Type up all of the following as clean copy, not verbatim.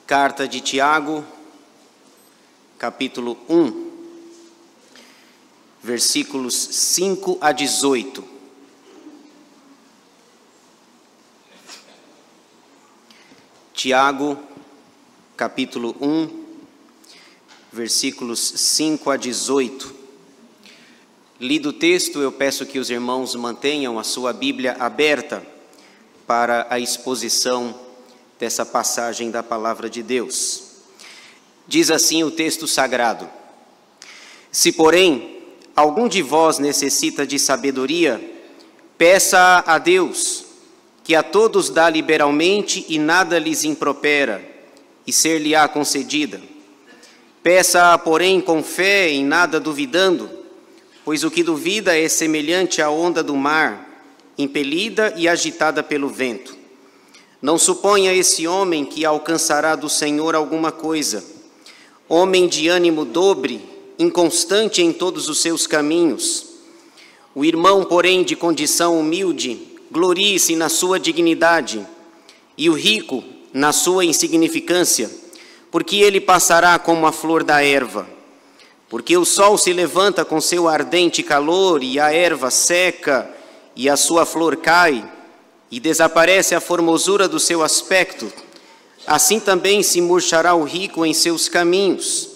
Carta de Tiago, capítulo 1, versículos 5 a 18. Tiago, capítulo 1, versículos 5 a 18. Lido o texto, eu peço que os irmãos mantenham a sua Bíblia aberta para a exposição dessa passagem da Palavra de Deus. Diz assim o texto sagrado: Se, porém, algum de vós necessita de sabedoria, peça a Deus, que a todos dá liberalmente e nada lhes impropera, e ser-lhe-á concedida. Peça-a, porém, com fé, em nada duvidando, pois o que duvida é semelhante à onda do mar, impelida e agitada pelo vento. Não suponha esse homem que alcançará do Senhor alguma coisa. Homem de ânimo dobre, inconstante em todos os seus caminhos. O irmão, porém, de condição humilde, glorie-se na sua dignidade, e o rico na sua insignificância, porque ele passará como a flor da erva. Porque o sol se levanta com seu ardente calor, e a erva seca, e a sua flor cai, e desaparece a formosura do seu aspecto, assim também se murchará o rico em seus caminhos.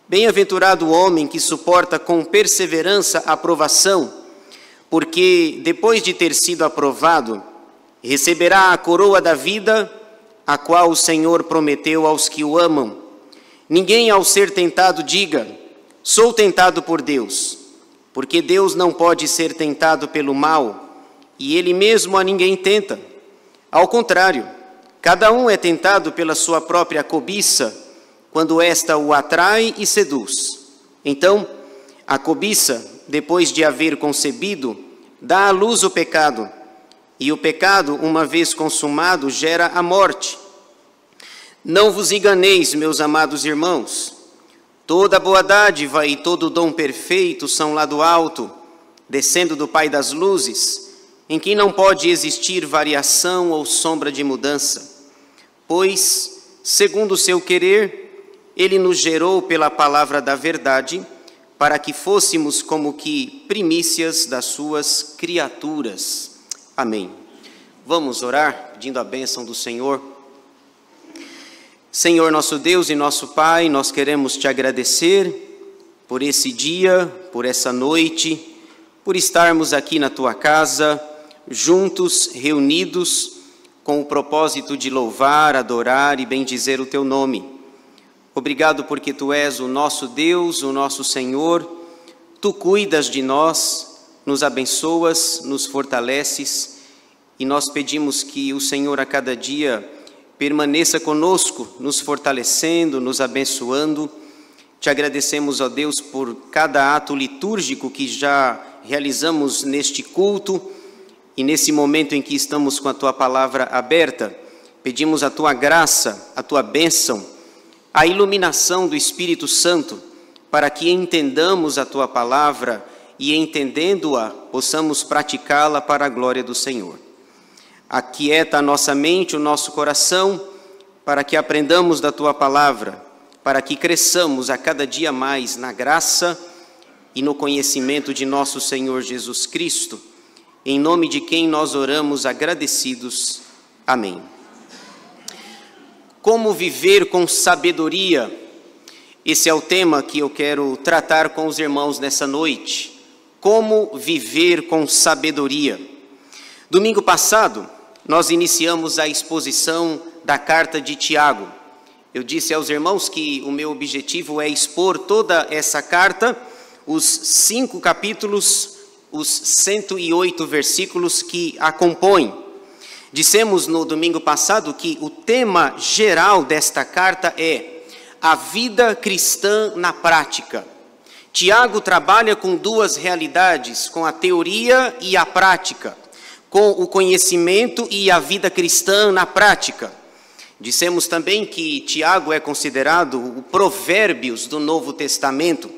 Bem-aventurado o homem que suporta com perseverança a provação, porque, depois de ter sido aprovado, receberá a coroa da vida, a qual o Senhor prometeu aos que o amam. Ninguém, ao ser tentado, diga: sou tentado por Deus, porque Deus não pode ser tentado pelo mal, e ele mesmo a ninguém tenta. Ao contrário, cada um é tentado pela sua própria cobiça, quando esta o atrai e seduz. Então, a cobiça, depois de haver concebido, dá à luz o pecado, e o pecado, uma vez consumado, gera a morte. Não vos enganeis, meus amados irmãos. Toda boa dádiva e todo dom perfeito são lá do alto, descendo do Pai das luzes, em que não pode existir variação ou sombra de mudança. Pois, segundo o seu querer, ele nos gerou pela palavra da verdade, para que fôssemos como que primícias das suas criaturas. Amém. Vamos orar, pedindo a bênção do Senhor. Senhor, nosso Deus e nosso Pai, nós queremos te agradecer por esse dia, por essa noite, por estarmos aqui na tua casa, juntos, reunidos, com o propósito de louvar, adorar e bendizer o teu nome. Obrigado porque tu és o nosso Deus, o nosso Senhor, tu cuidas de nós, nos abençoas, nos fortaleces, e nós pedimos que o Senhor a cada dia permaneça conosco, nos fortalecendo, nos abençoando. Te agradecemos, ó Deus, por cada ato litúrgico que já realizamos neste culto, e nesse momento em que estamos com a tua palavra aberta, pedimos a tua graça, a tua bênção, a iluminação do Espírito Santo, para que entendamos a tua palavra e, entendendo-a, possamos praticá-la para a glória do Senhor. Aquieta a nossa mente, o nosso coração, para que aprendamos da tua palavra, para que cresçamos a cada dia mais na graça e no conhecimento de nosso Senhor Jesus Cristo, em nome de quem nós oramos agradecidos. Amém. Como viver com sabedoria? Esse é o tema que eu quero tratar com os irmãos nessa noite. Como viver com sabedoria? Domingo passado, nós iniciamos a exposição da carta de Tiago. Eu disse aos irmãos que o meu objetivo é expor toda essa carta, os 5 capítulos, os 108 versículos que a compõem. Dissemos no domingo passado que o tema geral desta carta é a vida cristã na prática. Tiago trabalha com duas realidades, com a teoria e a prática, com o conhecimento e a vida cristã na prática. Dissemos também que Tiago é considerado o Provérbios do Novo Testamento.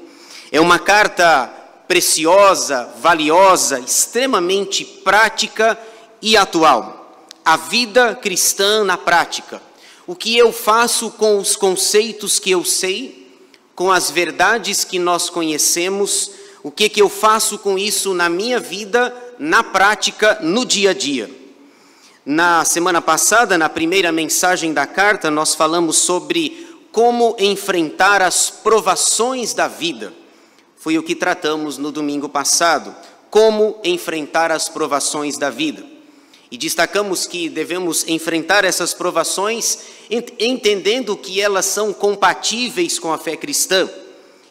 É uma carta preciosa, valiosa, extremamente prática e atual. A vida cristã na prática. O que eu faço com os conceitos que eu sei, com as verdades que nós conhecemos, o que eu faço com isso na minha vida, na prática, no dia a dia. Na semana passada, na primeira mensagem da carta, nós falamos sobre como enfrentar as provações da vida. Foi o que tratamos no domingo passado, como enfrentar as provações da vida. E destacamos que devemos enfrentar essas provações entendendo que elas são compatíveis com a fé cristã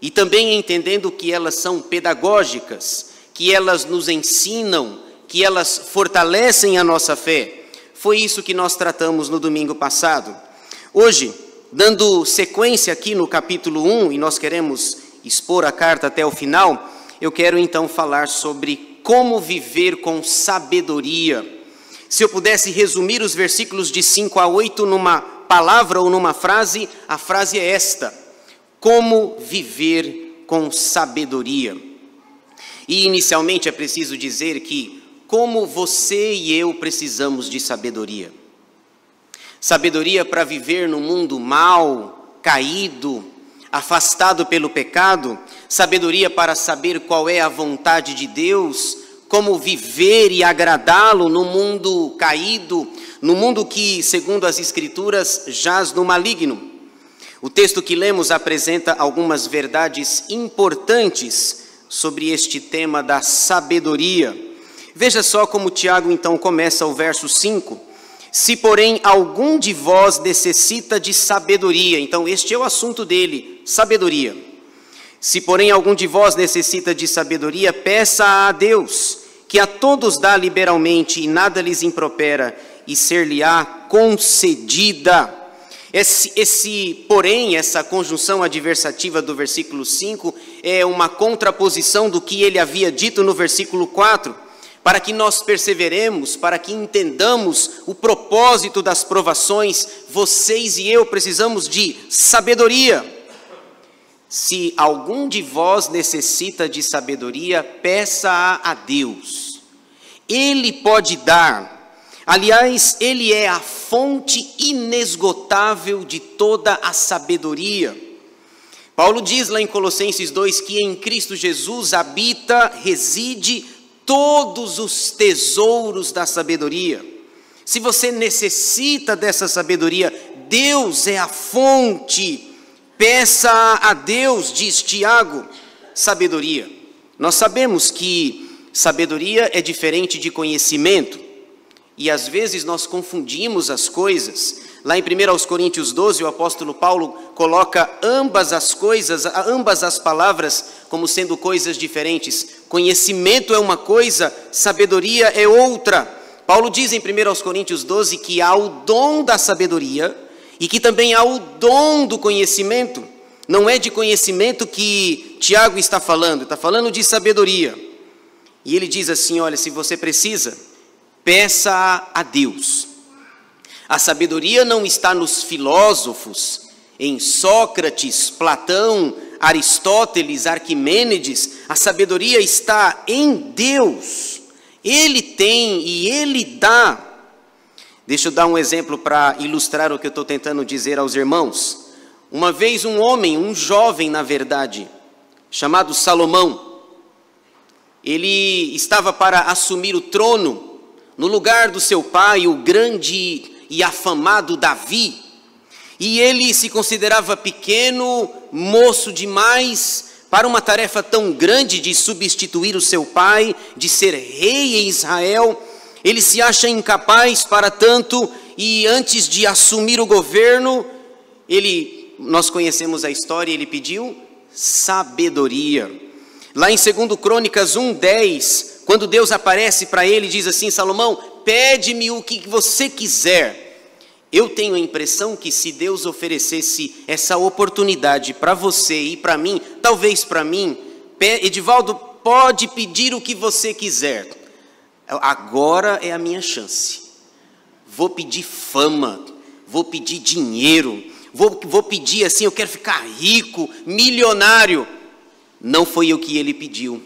e também entendendo que elas são pedagógicas, que elas nos ensinam, que elas fortalecem a nossa fé. Foi isso que nós tratamos no domingo passado. Hoje, dando sequência aqui no capítulo 1, e nós queremos expor a carta até o final, eu quero então falar sobre como viver com sabedoria. Se eu pudesse resumir os versículos de 5 a 8 numa palavra ou numa frase, a frase é esta: como viver com sabedoria. E inicialmente é preciso dizer que como você e eu precisamos de sabedoria. Sabedoria para viver no mundo mau, caído, afastado pelo pecado. Sabedoria para saber qual é a vontade de Deus, como viver e agradá-lo no mundo caído, no mundo que, segundo as Escrituras, jaz no maligno. O texto que lemos apresenta algumas verdades importantes sobre este tema da sabedoria. Veja só como Tiago então começa o verso 5. Se porém algum de vós necessita de sabedoria, então este é o assunto dele, sabedoria. Se porém algum de vós necessita de sabedoria, peça a Deus, que a todos dá liberalmente e nada lhes impropera, e ser-lhe-á concedida. Porém, essa conjunção adversativa do versículo 5 é uma contraposição do que ele havia dito no versículo 4. Para que nós perseveremos, para que entendamos o propósito das provações, vocês e eu precisamos de sabedoria. Se algum de vós necessita de sabedoria, peça-a a Deus. Ele pode dar. Aliás, Ele é a fonte inesgotável de toda a sabedoria. Paulo diz lá em Colossenses 2 que em Cristo Jesus habita, reside todos os tesouros da sabedoria. Se você necessita dessa sabedoria, Deus é a fonte. Peça a Deus, diz Tiago, sabedoria. Nós sabemos que sabedoria é diferente de conhecimento. E às vezes nós confundimos as coisas. Lá em 1 Coríntios 12, o apóstolo Paulo coloca ambas as coisas, ambas as palavras como sendo coisas diferentes. Conhecimento é uma coisa, sabedoria é outra. Paulo diz em 1 Coríntios 12 que há o dom da sabedoria e que também há o dom do conhecimento. Não é de conhecimento que Tiago está falando de sabedoria. E ele diz assim, olha, se você precisa, peça a Deus. A sabedoria não está nos filósofos, em Sócrates, Platão, Aristóteles, Arquimênides. A sabedoria está em Deus. Ele tem e Ele dá. Deixa eu dar um exemplo para ilustrar o que eu estou tentando dizer aos irmãos. Uma vez um homem, um jovem na verdade, chamado Salomão, ele estava para assumir o trono no lugar do seu pai, o grande e afamado Davi, e ele se considerava pequeno, moço demais, para uma tarefa tão grande de substituir o seu pai, de ser rei em Israel. Ele se acha incapaz para tanto, e antes de assumir o governo, nós conhecemos a história, ele pediu sabedoria. Lá em 2 Crônicas 1:10, quando Deus aparece para ele, diz assim, Salomão, pede-me o que você quiser. Eu tenho a impressão que se Deus oferecesse essa oportunidade para você e para mim, talvez para mim, Edivaldo, pode pedir o que você quiser. Agora é a minha chance. Vou pedir fama, vou pedir dinheiro, vou pedir assim, eu quero ficar rico, milionário. não foi o que ele pediu.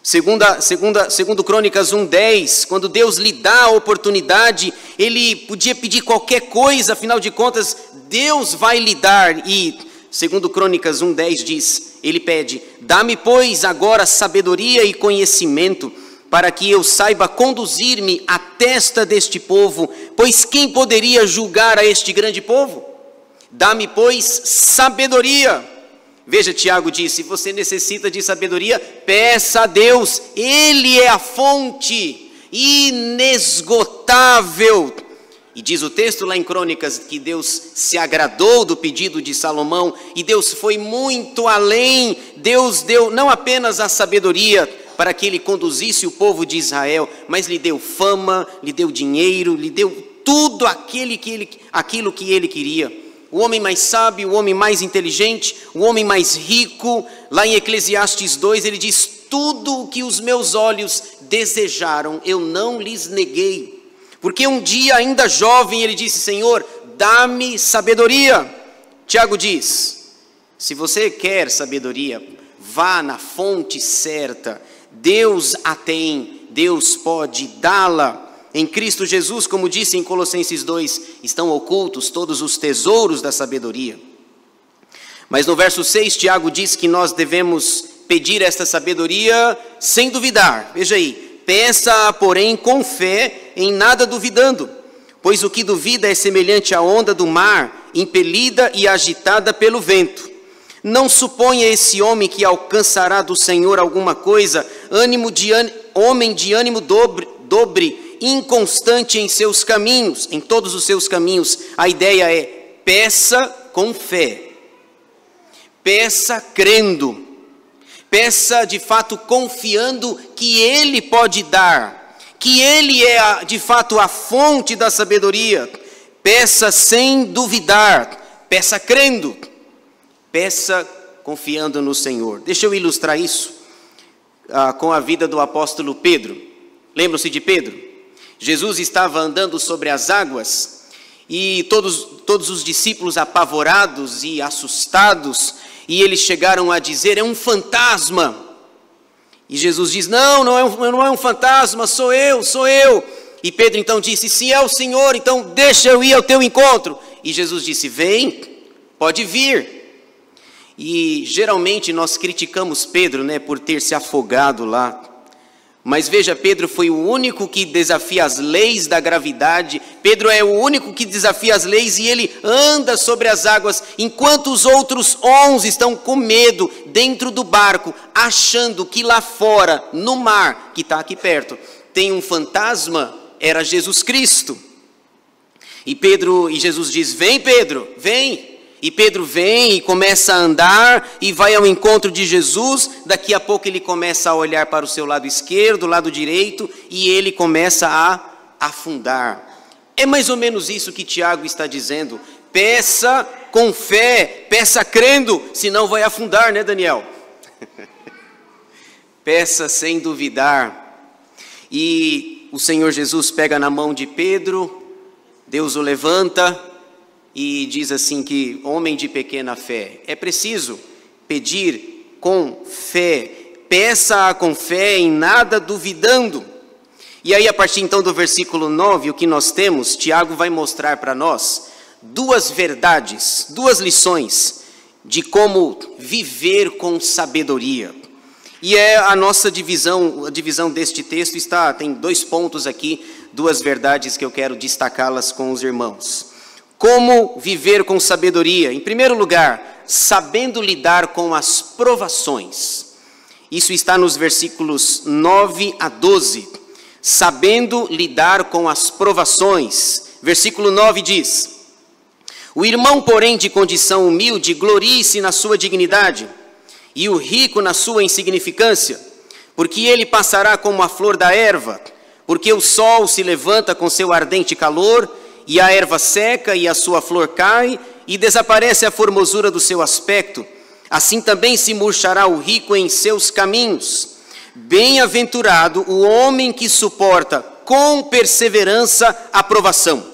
Segundo Crônicas 1:10, quando Deus lhe dá a oportunidade, ele podia pedir qualquer coisa, afinal de contas, Deus vai lhe dar. E segundo Crônicas 1:10 diz, ele pede: dá-me, pois, agora sabedoria e conhecimento, para que eu saiba conduzir-me à testa deste povo, pois quem poderia julgar a este grande povo? Dá-me, pois, sabedoria. Veja, Tiago diz, se você necessita de sabedoria, peça a Deus, Ele é a fonte inesgotável. E diz o texto lá em Crônicas que Deus se agradou do pedido de Salomão, e Deus foi muito além. Deus deu não apenas a sabedoria para que ele conduzisse o povo de Israel, mas lhe deu fama, lhe deu dinheiro, lhe deu tudo aquilo que ele queria. O homem mais sábio, o homem mais inteligente, o homem mais rico. Lá em Eclesiastes 2 ele diz: tudo o que os meus olhos desejaram, eu não lhes neguei. Porque um dia ainda jovem ele disse: Senhor, dá-me sabedoria. Tiago diz, se você quer sabedoria, vá na fonte certa. Deus a tem, Deus pode dá-la. Em Cristo Jesus, como disse em Colossenses 2, estão ocultos todos os tesouros da sabedoria. Mas no verso 6, Tiago diz que nós devemos pedir esta sabedoria sem duvidar. Veja aí, peça, porém, com fé, em nada duvidando, pois o que duvida é semelhante à onda do mar, impelida e agitada pelo vento. Não suponha esse homem que alcançará do Senhor alguma coisa, homem de ânimo dobre, inconstante em seus caminhos, em todos os seus caminhos. A ideia é: peça com fé, peça crendo, peça de fato confiando que Ele pode dar, que Ele é de fato a fonte da sabedoria. Peça sem duvidar, peça crendo, peça confiando no Senhor. Deixa eu ilustrar isso com a vida do apóstolo Pedro. Lembram-se de Pedro? Jesus estava andando sobre as águas e todos os discípulos apavorados e assustados, e eles chegaram a dizer: é um fantasma. E Jesus diz: não é um fantasma, sou eu. E Pedro então disse: se é o Senhor, então deixa eu ir ao teu encontro. E Jesus disse: vem, pode vir. E geralmente nós criticamos Pedro, por ter se afogado lá. Mas veja, Pedro foi o único que desafia as leis da gravidade. Pedro é o único que desafia as leis e ele anda sobre as águas, enquanto os outros 11 estão com medo dentro do barco, achando que lá fora, no mar, que está aqui perto, tem um fantasma. Era Jesus Cristo. E Jesus diz: vem, Pedro, vem. E Pedro vem e começa a andar e vai ao encontro de Jesus. Daqui a pouco ele começa a olhar para o seu lado esquerdo, lado direito, e ele começa a afundar. É mais ou menos isso que Tiago está dizendo: peça com fé, peça crendo, senão vai afundar, né, Daniel? Peça sem duvidar. E o Senhor Jesus pega na mão de Pedro, Deus o levanta e diz assim que: homem de pequena fé. É preciso pedir com fé, peça com fé, em nada duvidando. E aí, a partir então do versículo 9, o que nós temos, Tiago vai mostrar para nós duas verdades, duas lições de como viver com sabedoria. E é a nossa divisão, a divisão deste texto tem 2 pontos aqui, 2 verdades que eu quero destacá-las com os irmãos. Como viver com sabedoria? Em primeiro lugar, sabendo lidar com as provações. Isso está nos versículos 9 a 12. Sabendo lidar com as provações. Versículo 9 diz: o irmão, porém, de condição humilde, glorie-se na sua dignidade, e o rico na sua insignificância, porque ele passará como a flor da erva, porque o sol se levanta com seu ardente calor, e a erva seca e a sua flor cai, e desaparece a formosura do seu aspecto. Assim também se murchará o rico em seus caminhos. Bem-aventurado o homem que suporta com perseverança a provação,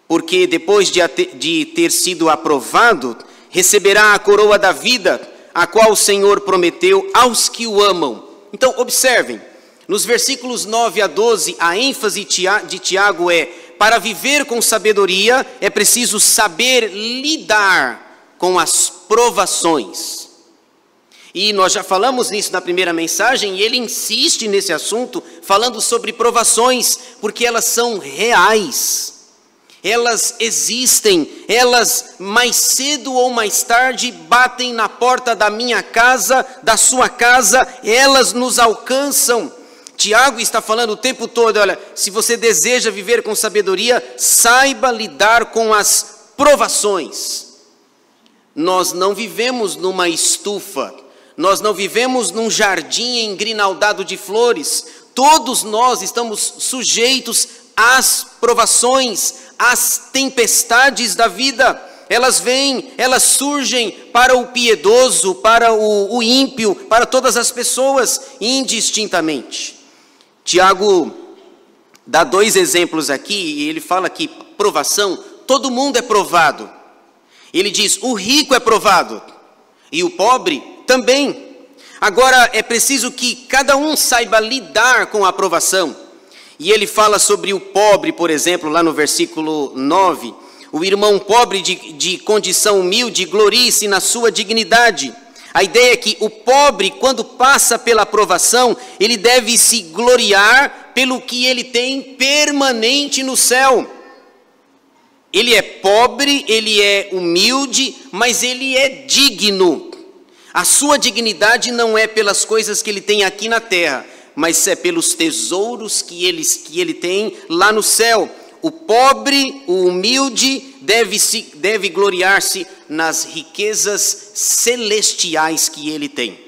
porque depois de ter sido aprovado, receberá a coroa da vida, a qual o Senhor prometeu aos que o amam. Então, observem, nos versículos 9 a 12, a ênfase de Tiago é: para viver com sabedoria é preciso saber lidar com as provações. E nós já falamos nisso na primeira mensagem, e ele insiste nesse assunto, falando sobre provações, porque elas são reais. Elas existem, elas mais cedo ou mais tarde batem na porta da minha casa, da sua casa, elas nos alcançam. Tiago está falando o tempo todo: olha, se você deseja viver com sabedoria, saiba lidar com as provações. Nós não vivemos numa estufa, nós não vivemos num jardim engrinaldado de flores. Todos nós estamos sujeitos às provações, às tempestades da vida. Elas vêm, elas surgem para o piedoso, para o ímpio, para todas as pessoas, indistintamente. Tiago dá 2 exemplos aqui, e ele fala que provação, todo mundo é provado. Ele diz: o rico é provado, e o pobre também. Agora, é preciso que cada um saiba lidar com a provação. E ele fala sobre o pobre, por exemplo, lá no versículo 9. O irmão pobre de condição humilde glorie-se na sua dignidade. A ideia é que o pobre, quando passa pela provação, ele deve se gloriar pelo que ele tem permanente no céu. Ele é pobre, ele é humilde, mas ele é digno. A sua dignidade não é pelas coisas que ele tem aqui na terra, mas é pelos tesouros que ele tem lá no céu. O pobre, o humilde, deve gloriar-se nas riquezas celestiais que ele tem.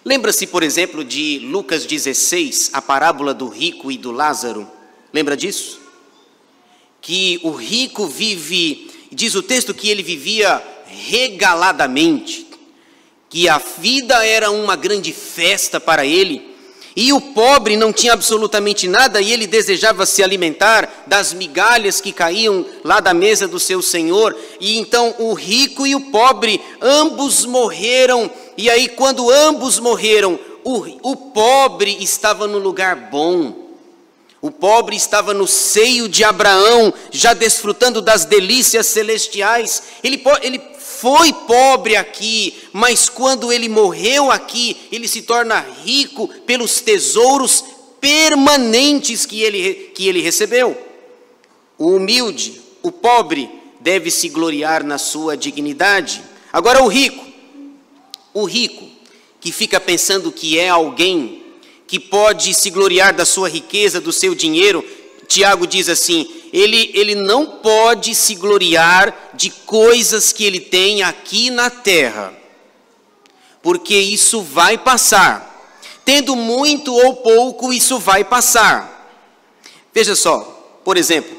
Lembra-se, por exemplo, de Lucas 16, a parábola do rico e do Lázaro? Lembra disso? Que o rico vive, diz o texto que ele vivia regaladamente, que a vida era uma grande festa para ele. E o pobre não tinha absolutamente nada, e ele desejava se alimentar das migalhas que caíam lá da mesa do seu senhor. E então o rico e o pobre, ambos morreram. E aí, quando ambos morreram, o pobre estava no lugar bom. O pobre estava no seio de Abraão, já desfrutando das delícias celestiais. Ele foi pobre aqui, mas quando ele morreu aqui, ele se torna rico pelos tesouros permanentes que ele recebeu. O humilde, o pobre, deve se gloriar na sua dignidade. Agora o rico que fica pensando que é alguém que pode se gloriar da sua riqueza, do seu dinheiro, Tiago diz assim: ele não pode se gloriar de coisas que ele tem aqui na terra, porque isso vai passar. Tendo muito ou pouco, isso vai passar. Veja só, por exemplo,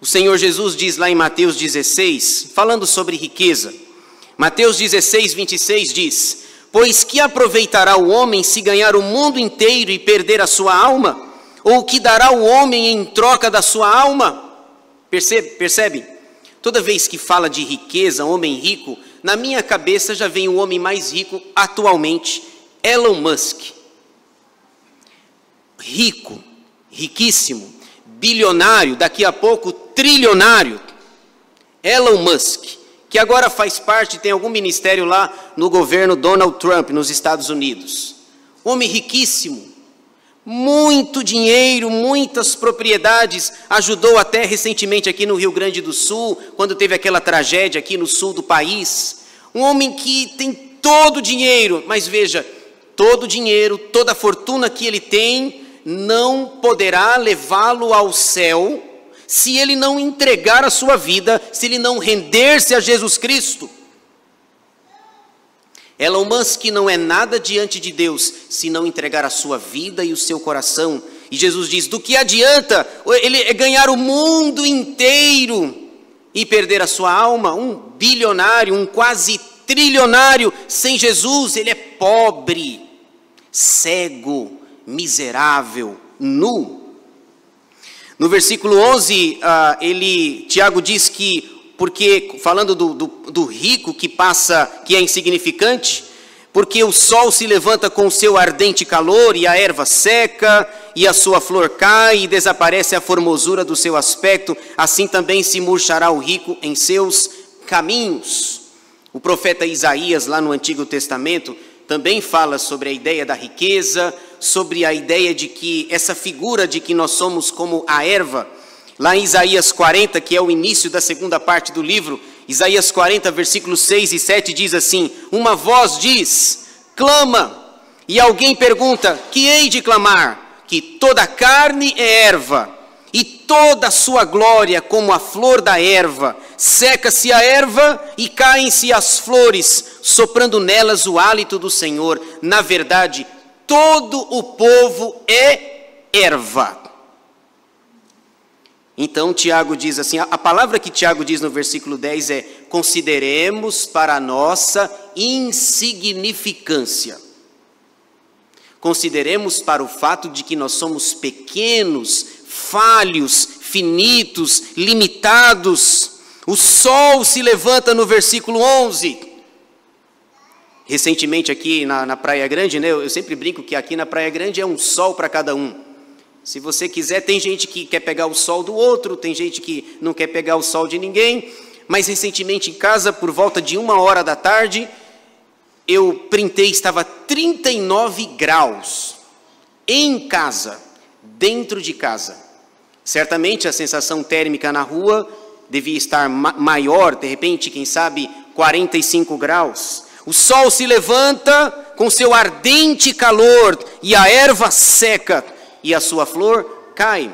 o Senhor Jesus diz lá em Mateus 16, falando sobre riqueza, Mateus 16, 26 diz: pois que aproveitará o homem se ganhar o mundo inteiro e perder a sua alma? Ou o que dará o homem em troca da sua alma? Percebe? Toda vez que fala de riqueza, homem rico, na minha cabeça já vem o homem mais rico atualmente, Elon Musk. Rico, riquíssimo, bilionário, daqui a pouco trilionário. Elon Musk, que agora faz parte, tem algum ministério lá no governo Donald Trump, nos Estados Unidos. Homem riquíssimo. Muito dinheiro, muitas propriedades, ajudou até recentemente aqui no Rio Grande do Sul, quando teve aquela tragédia aqui no sul do país. Um homem que tem todo o dinheiro, mas veja, todo o dinheiro, toda a fortuna que ele tem, não poderá levá-lo ao céu, se ele não entregar a sua vida, se ele não render-se a Jesus Cristo. Elon Musk não é nada diante de Deus se não entregar a sua vida e o seu coração. E Jesus diz: do que adianta ele ganhar o mundo inteiro e perder a sua alma? Um bilionário, um quase trilionário, sem Jesus, ele é pobre, cego, miserável, nu. No versículo 11, Tiago diz que porque, falando do rico que passa, que é insignificante, porque o sol se levanta com o seu ardente calor, e a erva seca, e a sua flor cai, e desaparece a formosura do seu aspecto, assim também se murchará o rico em seus caminhos. O profeta Isaías, lá no Antigo Testamento, também fala sobre a ideia da riqueza, sobre a ideia de que, essa figura de que nós somos como a erva. Lá em Isaías 40, que é o início da segunda parte do livro, Isaías 40, versículos 6 e 7 diz assim: uma voz diz, clama, e alguém pergunta, que hei de clamar? Que toda a carne é erva, e toda a sua glória como a flor da erva. Seca-se a erva e caem-se as flores, soprando nelas o hálito do Senhor. Na verdade, todo o povo é erva. Então Tiago diz assim, a palavra que Tiago diz no versículo 10 é: consideremos para a nossa insignificância. Consideremos para o fato de que nós somos pequenos, falhos, finitos, limitados. O sol se levanta no versículo 11. Recentemente aqui na Praia Grande, né, eu sempre brinco que aqui na Praia Grande é um sol para cada um. Se você quiser, tem gente que quer pegar o sol do outro, tem gente que não quer pegar o sol de ninguém. Mas recentemente em casa, por volta de 1h da tarde, eu printei, estava 39 graus em casa, dentro de casa. Certamente a sensação térmica na rua devia estar maior, de repente, quem sabe, 45 graus. O sol se levanta com seu ardente calor e a erva seca e a sua flor cai.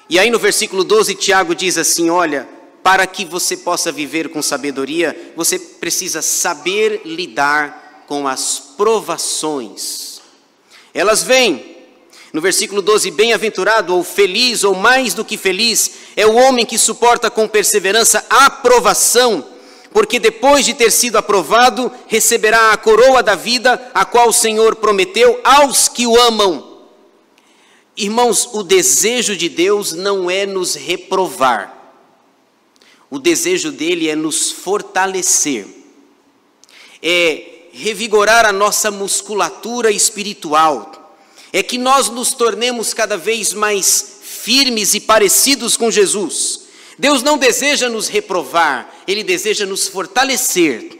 E aí no versículo 12, Tiago diz assim, olha, para que você possa viver com sabedoria, você precisa saber lidar com as provações. Elas vêm. No versículo 12, bem-aventurado ou feliz ou mais do que feliz é o homem que suporta com perseverança a provação, porque depois de ter sido aprovado, receberá a coroa da vida, a qual o Senhor prometeu aos que o amam. Irmãos, o desejo de Deus não é nos reprovar. O desejo dele é nos fortalecer. É revigorar a nossa musculatura espiritual. É que nós nos tornemos cada vez mais firmes e parecidos com Jesus. Deus não deseja nos reprovar, Ele deseja nos fortalecer.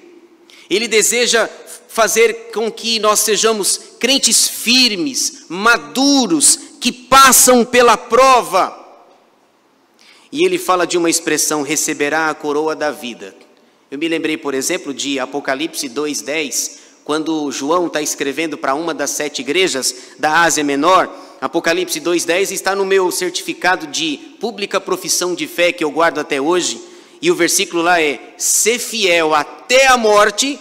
Ele deseja fazer com que nós sejamos crentes firmes, maduros, que passam pela prova. E ele fala de uma expressão, receberá a coroa da vida. Eu me lembrei, por exemplo, de Apocalipse 2:10, quando João está escrevendo para uma das 7 igrejas da Ásia Menor. Apocalipse 2:10 está no meu certificado de pública profissão de fé que eu guardo até hoje. E o versículo lá é, sê fiel até a morte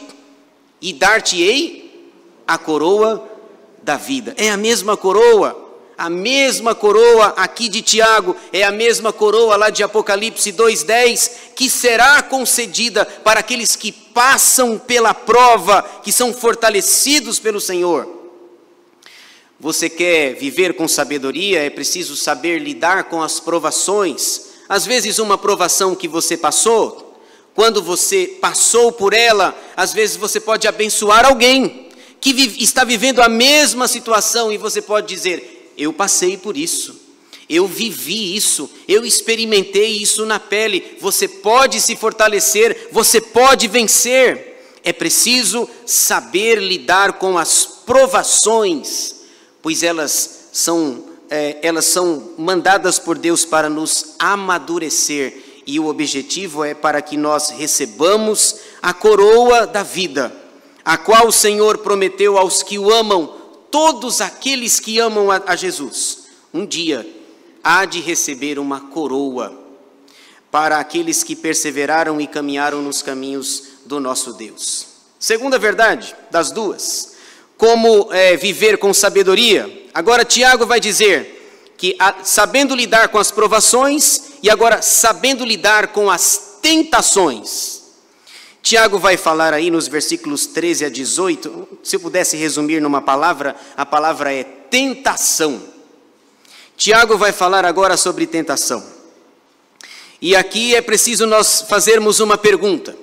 e dar-te-ei a coroa da vida. É a mesma coroa. A mesma coroa aqui de Tiago, é a mesma coroa lá de Apocalipse 2:10, que será concedida para aqueles que passam pela prova, que são fortalecidos pelo Senhor. Você quer viver com sabedoria, é preciso saber lidar com as provações. Às vezes uma provação que você passou, quando você passou por ela, às vezes você pode abençoar alguém que está vivendo a mesma situação e você pode dizer, eu passei por isso, eu vivi isso, eu experimentei isso na pele. Você pode se fortalecer, você pode vencer. É preciso saber lidar com as provações, pois elas são mandadas por Deus para nos amadurecer. E o objetivo é para que nós recebamos a coroa da vida, a qual o Senhor prometeu aos que o amam. Todos aqueles que amam a Jesus, um dia há de receber uma coroa, para aqueles que perseveraram e caminharam nos caminhos do nosso Deus. Segunda verdade, das duas, como viver com sabedoria. Agora Tiago vai dizer que sabendo lidar com as provações e agora sabendo lidar com as tentações. Tiago vai falar aí nos versículos 13 a 18, se eu pudesse resumir numa palavra, a palavra é tentação. Tiago vai falar agora sobre tentação. E aqui é preciso nós fazermos uma pergunta.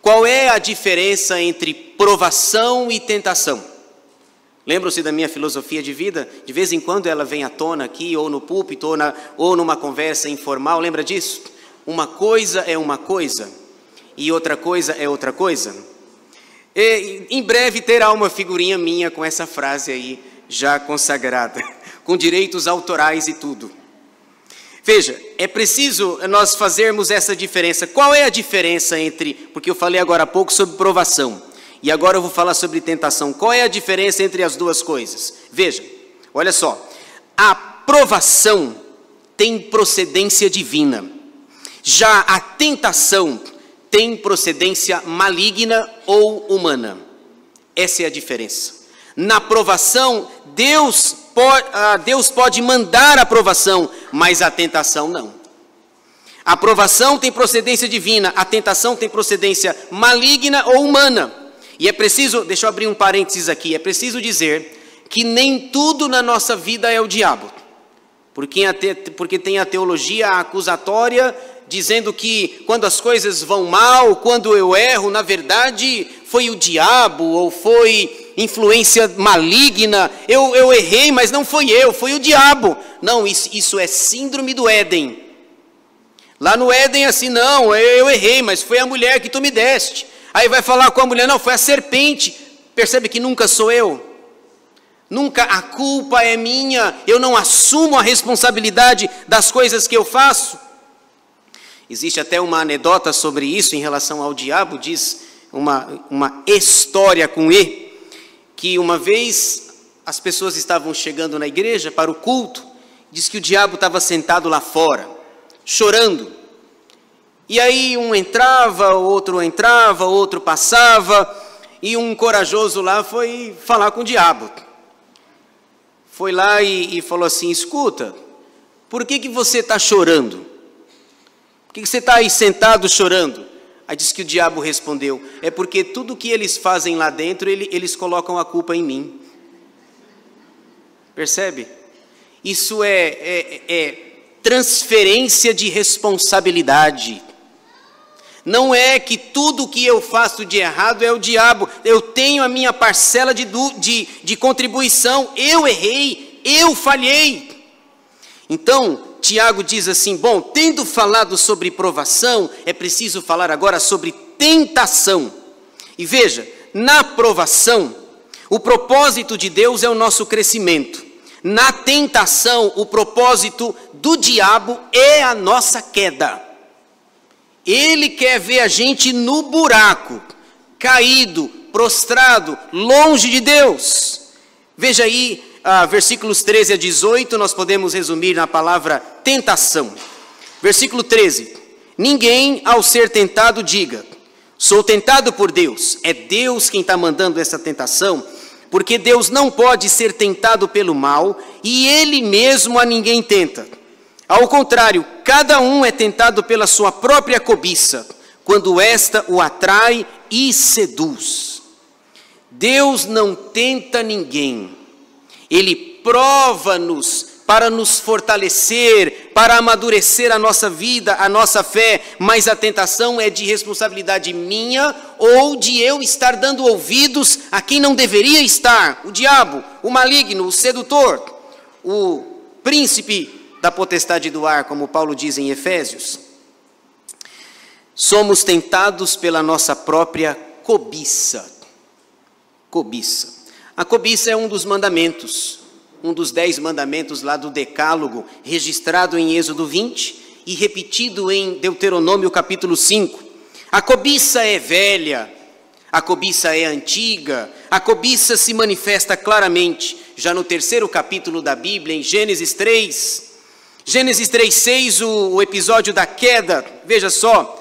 Qual é a diferença entre provação e tentação? Lembram-se da minha filosofia de vida? De vez em quando ela vem à tona aqui, ou no púlpito, ou numa conversa informal, lembra disso? Uma coisa é uma coisa, e outra coisa é outra coisa. E, em breve terá uma figurinha minha com essa frase aí, já consagrada, com direitos autorais e tudo. Veja, é preciso nós fazermos essa diferença. Qual é a diferença entre, porque eu falei agora há pouco sobre provação, e agora eu vou falar sobre tentação. Qual é a diferença entre as duas coisas? Veja, olha só, a provação tem procedência divina, já a tentação tem procedência maligna ou humana. Essa é a diferença. Na provação, Deus pode mandar a provação, mas a tentação não. A provação tem procedência divina, a tentação tem procedência maligna ou humana. E é preciso, deixa eu abrir um parênteses aqui, é preciso dizer que nem tudo na nossa vida é o diabo. Porque tem a teologia acusatória dizendo que quando as coisas vão mal, quando eu erro, na verdade foi o diabo ou foi influência maligna, eu errei, mas não foi eu, foi o diabo. Não, isso é síndrome do Éden. Lá no Éden assim, não, eu errei, mas foi a mulher que tu me deste. Aí vai falar com a mulher, não, foi a serpente. Percebe que nunca sou eu? Nunca a culpa é minha, eu não assumo a responsabilidade das coisas que eu faço. Existe até uma anedota sobre isso em relação ao diabo, diz uma história com E, que uma vez as pessoas estavam chegando na igreja para o culto, diz que o diabo estava sentado lá fora, chorando. E aí um entrava, outro passava, e um corajoso lá foi falar com o diabo. Foi lá e falou assim, escuta, por que você está chorando? Por que você está aí sentado chorando? Aí disse que o diabo respondeu, é porque tudo que eles fazem lá dentro, eles colocam a culpa em mim. Percebe? Isso é transferência de responsabilidade. Não é que tudo que eu faço de errado é o diabo. Eu tenho a minha parcela de contribuição. Eu errei, eu falhei. Então, Tiago diz assim, bom, tendo falado sobre provação, é preciso falar agora sobre tentação. E veja, na provação, o propósito de Deus é o nosso crescimento. Na tentação, o propósito do diabo é a nossa queda. Ele quer ver a gente no buraco, caído, prostrado, longe de Deus. Veja aí, versículos 13 a 18, nós podemos resumir na palavra tentação. Versículo 13, ninguém ao ser tentado diga, sou tentado por Deus. É Deus quem está mandando essa tentação, porque Deus não pode ser tentado pelo mal, e Ele mesmo a ninguém tenta. Ao contrário, cada um é tentado pela sua própria cobiça, quando esta o atrai e seduz. Deus não tenta ninguém, Ele prova-nos para nos fortalecer, para amadurecer a nossa vida, a nossa fé, mas a tentação é de responsabilidade minha ou de eu estar dando ouvidos a quem não deveria estar, o diabo, o maligno, o sedutor, o príncipe da potestade do ar, como Paulo diz em Efésios. Somos tentados pela nossa própria cobiça. Cobiça. A cobiça é um dos mandamentos, um dos 10 mandamentos lá do Decálogo, registrado em Êxodo 20 e repetido em Deuteronômio capítulo 5. A cobiça é velha, a cobiça é antiga, a cobiça se manifesta claramente já no 3º capítulo da Bíblia, em Gênesis 3. Gênesis 3,6, o episódio da queda, veja só,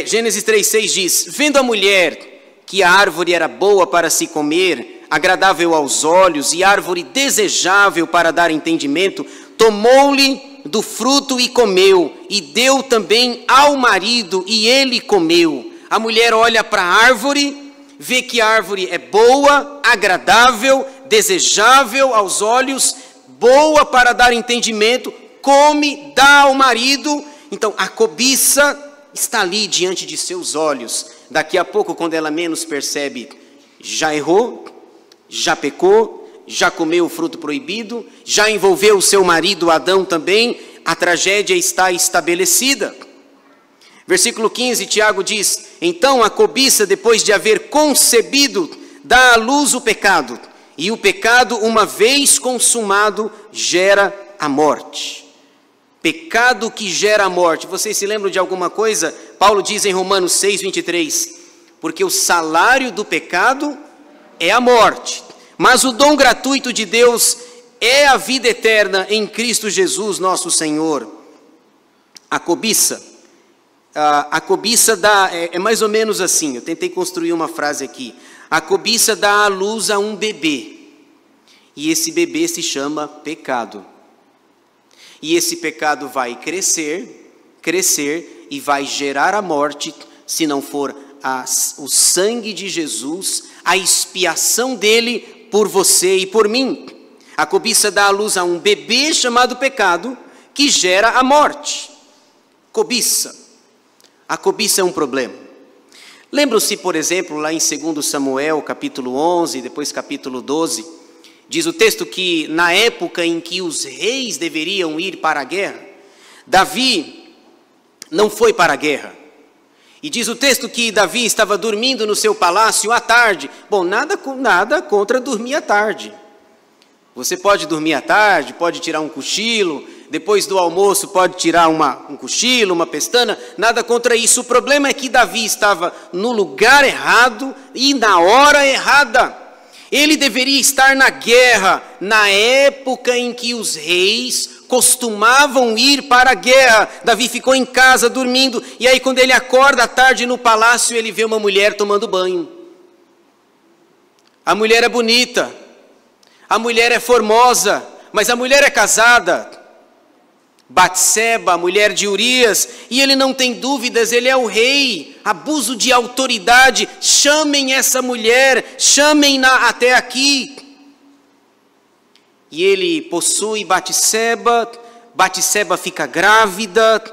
Gênesis 3,6 diz, vendo a mulher que a árvore era boa para se comer, agradável aos olhos e árvore desejável para dar entendimento, tomou-lhe do fruto e comeu, e deu também ao marido e ele comeu. A mulher olha para a árvore, vê que a árvore é boa, agradável, desejável aos olhos, boa para dar entendimento, come, dá ao marido. Então, a cobiça está ali diante de seus olhos. Daqui a pouco, quando ela menos percebe, já errou, já pecou, já comeu o fruto proibido, já envolveu o seu marido Adão também, a tragédia está estabelecida. Versículo 15, Tiago diz: então a cobiça, depois de haver concebido, dá à luz o pecado, e o pecado, uma vez consumado, gera a morte. Pecado que gera a morte. Vocês se lembram de alguma coisa? Paulo diz em Romanos 6, 23, porque o salário do pecado é a morte, mas o dom gratuito de Deus é a vida eterna em Cristo Jesus, nosso Senhor. A cobiça dá, é mais ou menos assim, eu tentei construir uma frase aqui. A cobiça dá à luz a um bebê, e esse bebê se chama pecado. E esse pecado vai crescer e vai gerar a morte, se não for o sangue de Jesus, a expiação dele por você e por mim. A cobiça dá à luz a um bebê chamado pecado, que gera a morte. Cobiça. A cobiça é um problema. Lembram-se, por exemplo, lá em 2 Samuel, capítulo 11, depois capítulo 12, diz o texto que na época em que os reis deveriam ir para a guerra, Davi não foi para a guerra. E diz o texto que Davi estava dormindo no seu palácio à tarde. Bom, nada contra dormir à tarde. Você pode dormir à tarde, pode tirar um cochilo, depois do almoço pode tirar um cochilo, uma pestana, nada contra isso. O problema é que Davi estava no lugar errado e na hora errada. Ele deveria estar na guerra, na época em que os reis costumavam ir para a guerra. Davi ficou em casa dormindo, e aí quando ele acorda à tarde no palácio, ele vê uma mulher tomando banho. A mulher é bonita, a mulher é formosa, mas a mulher é casada. Batseba, a mulher de Urias, e ele não tem dúvidas, ele é o rei. Abuso de autoridade, chamem essa mulher, chamem-na até aqui. E ele possui Batseba, Batseba fica grávida.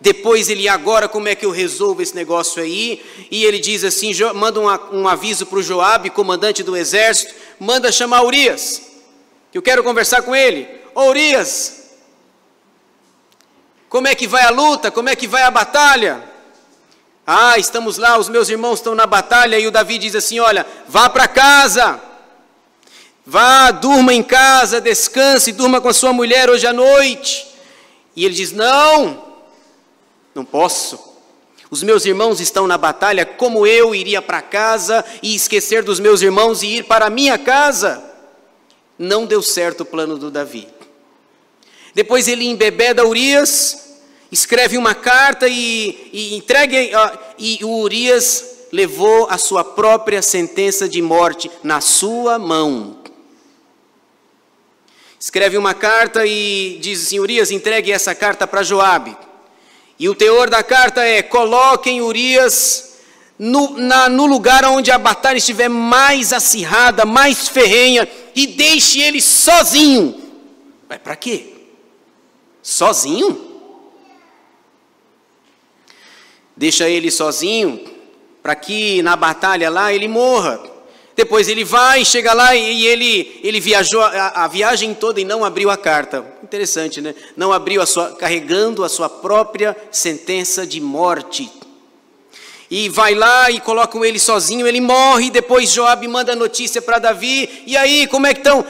Depois ele, agora como é que eu resolvo esse negócio aí? E ele diz assim, manda um aviso para o Joabe, comandante do exército, manda chamar Urias, que eu quero conversar com ele. Ô Urias, como é que vai a luta? Como é que vai a batalha? Ah, estamos lá, os meus irmãos estão na batalha. E o Davi diz assim, olha, vá para casa. Vá, durma em casa, descanse, durma com a sua mulher hoje à noite. E ele diz, não posso. Os meus irmãos estão na batalha, como eu iria para casa e esquecer dos meus irmãos e ir para a minha casa? Não deu certo o plano do Davi. Depois ele embebeda Urias, escreve uma carta e entrega, e o Urias levou a sua própria sentença de morte na sua mão. Escreve uma carta e diz assim, Urias, entregue essa carta para Joabe. E o teor da carta é, coloquem Urias no lugar onde a batalha estiver mais acirrada, mais ferrenha, e deixe ele sozinho. Mas para quê? Sozinho? Deixa ele sozinho, para que na batalha lá ele morra. Depois ele vai, chega lá e ele viajou a viagem toda e não abriu a carta. Interessante, né? Não abriu carregando a sua própria sentença de morte. E vai lá e colocam ele sozinho, ele morre. Depois Joabe manda notícia para Davi. E aí, como é que estão?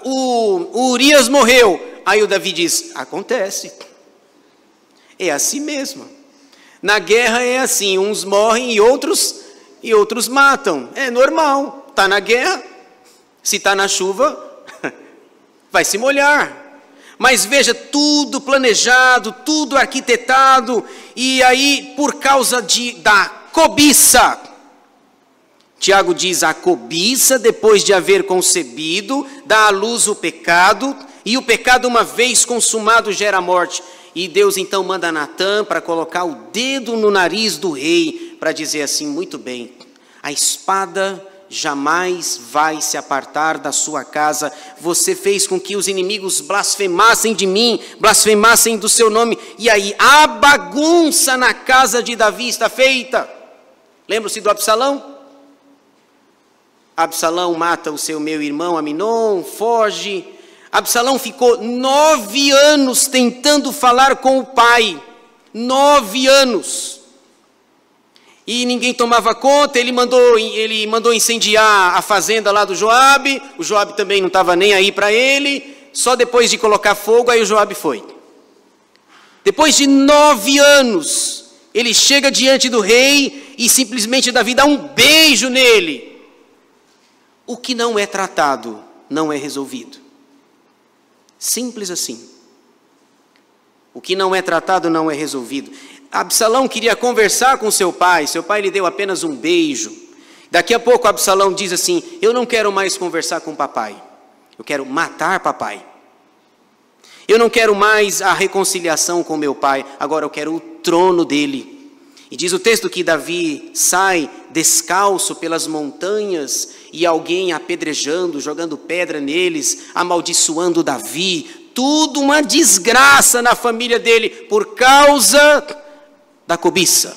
O Urias morreu. Aí o Davi diz, acontece. É assim mesmo. Na guerra é assim, uns morrem e outros matam. É normal, está na guerra, se está na chuva, vai se molhar. Mas veja, tudo planejado, tudo arquitetado, e aí por causa da cobiça. Tiago diz, a cobiça, depois de haver concebido, dá à luz o pecado, e o pecado, uma vez consumado, gera a morte. E Deus então manda Natã para colocar o dedo no nariz do rei, para dizer assim, muito bem, a espada jamais vai se apartar da sua casa. Você fez com que os inimigos blasfemassem de mim, blasfemassem do seu nome. E aí, a bagunça na casa de Davi está feita. Lembra-se do Absalão? Absalão mata o seu meu-irmão Aminon, foge. Absalão ficou 9 anos tentando falar com o pai. 9 anos. E ninguém tomava conta, ele mandou incendiar a fazenda lá do Joabe. O Joabe também não estava nem aí para ele. Só depois de colocar fogo, aí o Joabe foi. Depois de 9 anos, ele chega diante do rei e simplesmente Davi dá um beijo nele. O que não é tratado, não é resolvido. Simples assim. O que não é tratado, não é resolvido. Absalão queria conversar com seu pai lhe deu apenas um beijo. Daqui a pouco Absalão diz assim: eu não quero mais conversar com papai, eu quero matar papai. Eu não quero mais a reconciliação com meu pai, agora eu quero o trono dele. E diz o texto que Davi sai descalço pelas montanhas e alguém apedrejando, jogando pedra neles, amaldiçoando Davi. Tudo uma desgraça na família dele por causa da cobiça.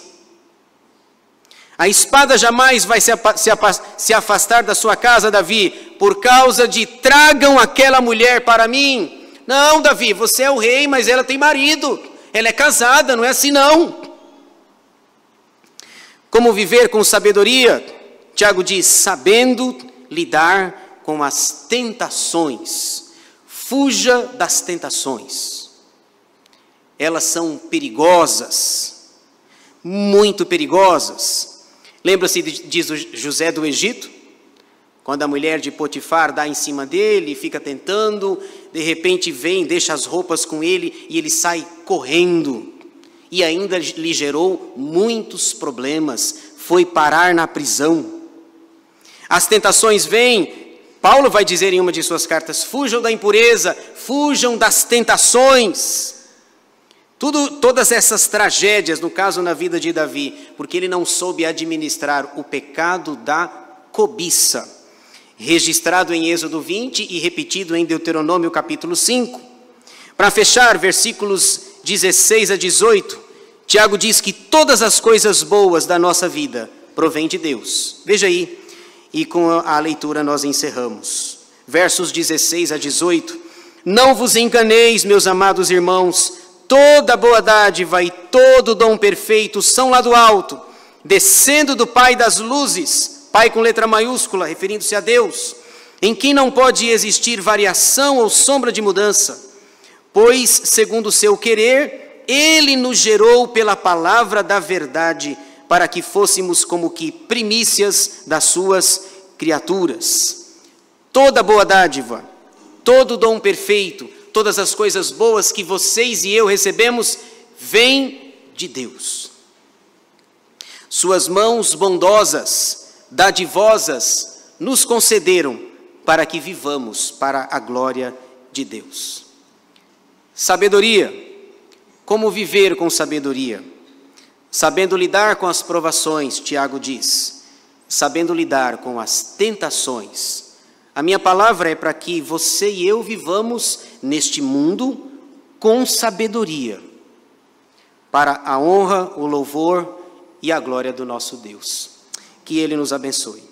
A espada jamais vai se afastar da sua casa, Davi, por causa de tragam aquela mulher para mim. Não, Davi, você é o rei, mas ela tem marido, ela é casada, não é assim não. Como viver com sabedoria? Tiago diz, sabendo lidar com as tentações. Fuja das tentações. Elas são perigosas, muito perigosas. Lembra-se de José do Egito? Quando a mulher de Potifar dá em cima dele, fica tentando, de repente vem, deixa as roupas com ele e ele sai correndo. E ainda lhe gerou muitos problemas, foi parar na prisão. As tentações vêm, Paulo vai dizer em uma de suas cartas, fujam da impureza, fujam das tentações. Todas essas tragédias, no caso na vida de Davi, porque ele não soube administrar o pecado da cobiça, registrado em Êxodo 20 e repetido em Deuteronômio capítulo 5. Para fechar, versículos 16 a 18, Tiago diz que todas as coisas boas da nossa vida provêm de Deus. Veja aí, e com a leitura nós encerramos. Versos 16 a 18. Não vos enganeis, meus amados irmãos, toda boa dádiva e todo dom perfeito são lá do alto, descendo do Pai das luzes, Pai com letra maiúscula, referindo-se a Deus, em quem não pode existir variação ou sombra de mudança, pois, segundo o seu querer, Ele nos gerou pela palavra da verdade, para que fôssemos como que primícias das suas criaturas. Toda boa dádiva, todo dom perfeito, todas as coisas boas que vocês e eu recebemos, vêm de Deus. Suas mãos bondosas, dadivosas, nos concederam para que vivamos para a glória de Deus. Sabedoria. Como viver com sabedoria? Sabendo lidar com as provações, Tiago diz, sabendo lidar com as tentações. A minha palavra é para que você e eu vivamos neste mundo com sabedoria, para a honra, o louvor e a glória do nosso Deus. Que Ele nos abençoe.